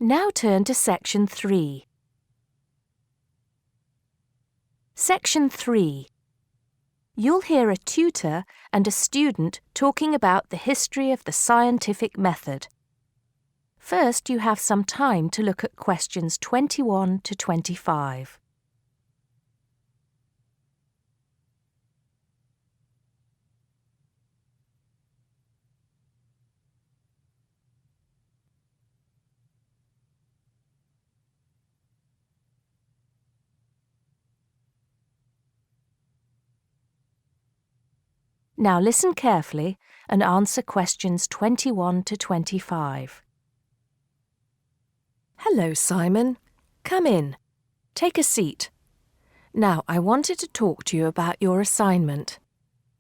Now turn to Section 3. Section 3. You'll hear a tutor and a student talking about the history of the scientific method. First, you have some time to look at questions 21 to 25. Now listen carefully and answer questions 21 to 25. Hello, Simon. Come in. Take a seat. Now, I wanted to talk to you about your assignment.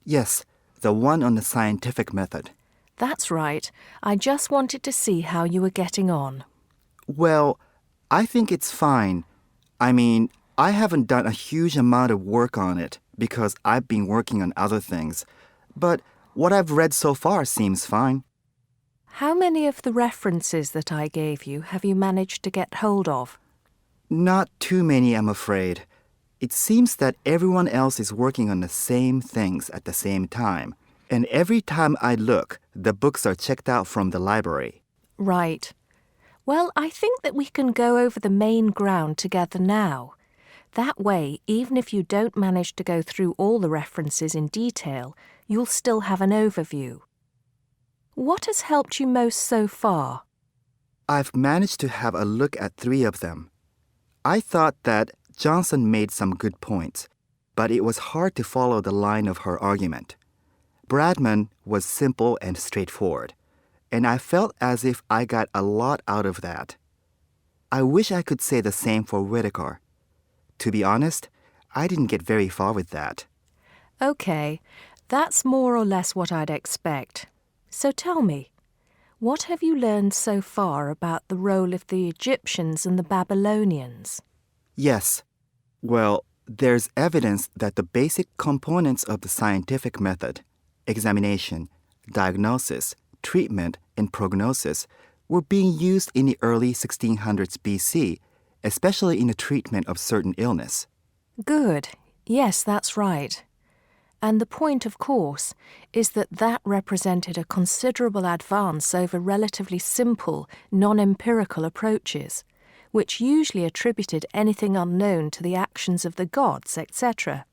Yes, the one on the scientific method. That's right. I just wanted to see how you were getting on. Well, I think it's fine. I haven't done a huge amount of work on it because I've been working on other things. But what I've read so far seems fine. How many of the references that I gave you have you managed to get hold of? Not too many, I'm afraid. It seems that everyone else is working on the same things at the same time. And every time I look, the books are checked out from the library. Right. Well, I think that we can go over the main ground together now. That way, even if you don't manage to go through all the references in detail, you'll still have an overview. What has helped you most so far? I've managed to have a look at 3 of them. I thought that Johnson made some good points, but it was hard to follow the line of her argument. Bradman was simple and straightforward, and I felt as if I got a lot out of that. I wish I could say the same for Whittaker. To be honest, I didn't get very far with that. Okay, that's more or less what I'd expect. So tell me, what have you learned so far about the role of the Egyptians and the Babylonians? Yes. Well, there's evidence that the basic components of the scientific method, examination, diagnosis, treatment, and prognosis, were being used in the early 1600s BC, especially in the treatment of certain illness. Good. Yes, that's right. And the point, of course, is that that represented a considerable advance over relatively simple, non-empirical approaches, which usually attributed anything unknown to the actions of the gods, etc.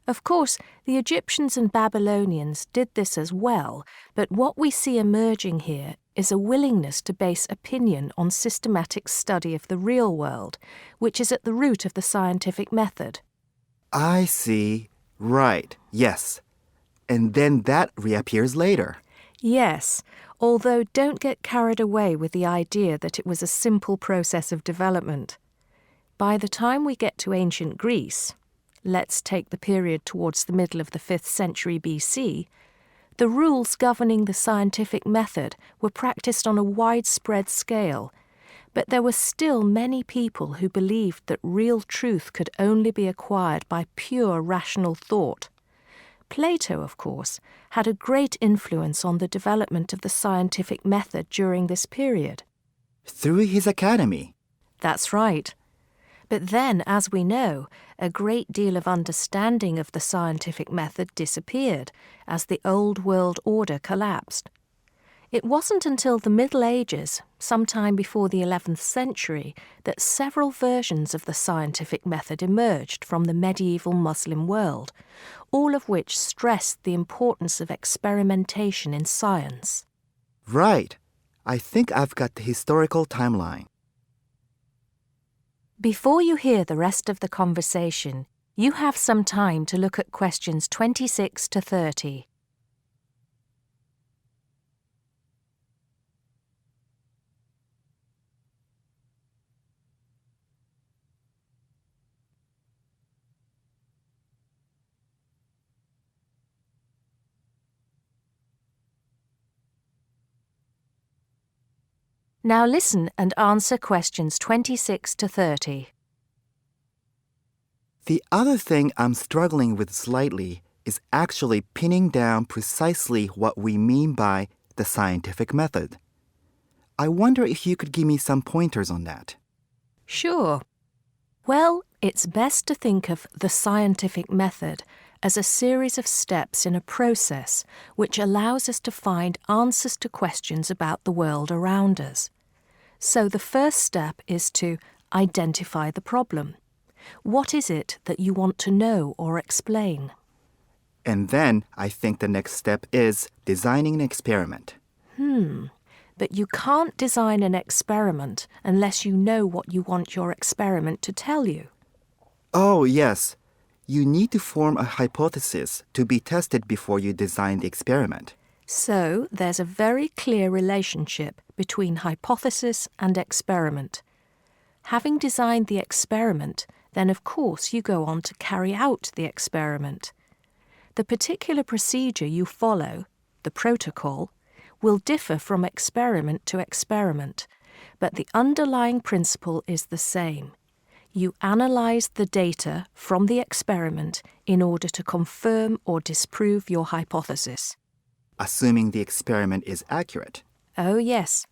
Of course, the Egyptians and Babylonians did this as well, but what we see emerging here is a willingness to base opinion on systematic study of the real world, which is at the root of the scientific method. I see. Right, yes. And then that reappears later. Yes, although don't get carried away with the idea that it was a simple process of development. By the time we get to ancient Greece, let's take the period towards the middle of the 5th century BC, the rules governing the scientific method were practiced on a widespread scale, but there were still many people who believed that real truth could only be acquired by pure rational thought. Plato, of course, had a great influence on the development of the scientific method during this period. Through his academy. That's right. But then, as we know, a great deal of understanding of the scientific method disappeared as the old world order collapsed. It wasn't until the Middle Ages, sometime before the 11th century, that several versions of the scientific method emerged from the medieval Muslim world, all of which stressed the importance of experimentation in science. Right. I think I've got the historical timeline. Before you hear the rest of the conversation, you have some time to look at questions 26 to 30. Now listen and answer questions 26 to 30. The other thing I'm struggling with slightly is actually pinning down precisely what we mean by the scientific method. I wonder if you could give me some pointers on that. Sure. Well, it's best to think of the scientific method as a series of steps in a process which allows us to find answers to questions about the world around us. So the first step is to identify the problem. What is it that you want to know or explain? And then I think the next step is designing an experiment. But you can't design an experiment unless you know what you want your experiment to tell you. Oh, yes. You need to form a hypothesis to be tested before you design the experiment. So there's a very clear relationship between hypothesis and experiment. Having designed the experiment, then of course you go on to carry out the experiment. The particular procedure you follow, the protocol, will differ from experiment to experiment, but the underlying principle is the same. You analyze the data from the experiment in order to confirm or disprove your hypothesis. Assuming the experiment is accurate. Oh yes,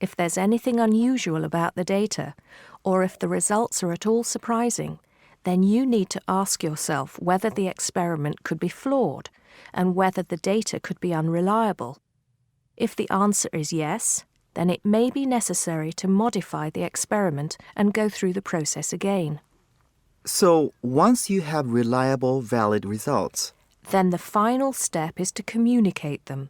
if there's anything unusual about the data, or if the results are at all surprising, then you need to ask yourself whether the experiment could be flawed and whether the data could be unreliable. If the answer is yes, then it may be necessary to modify the experiment and go through the process again. So, once you have reliable, valid results, Then the final step is to communicate them.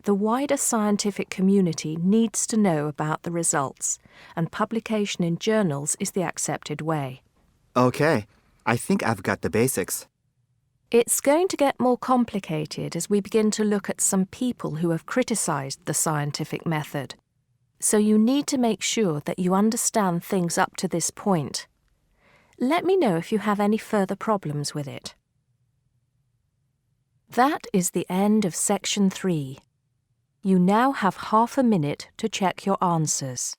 The wider scientific community needs to know about the results, and publication in journals is the accepted way. okay, I think I've got the basics. It's going to get more complicated as we begin to look at some people who have criticized the scientific method. So you need to make sure that you understand things up to this point. Let me know if you have any further problems with it. That is the end of section 3. You now have half a minute to check your answers.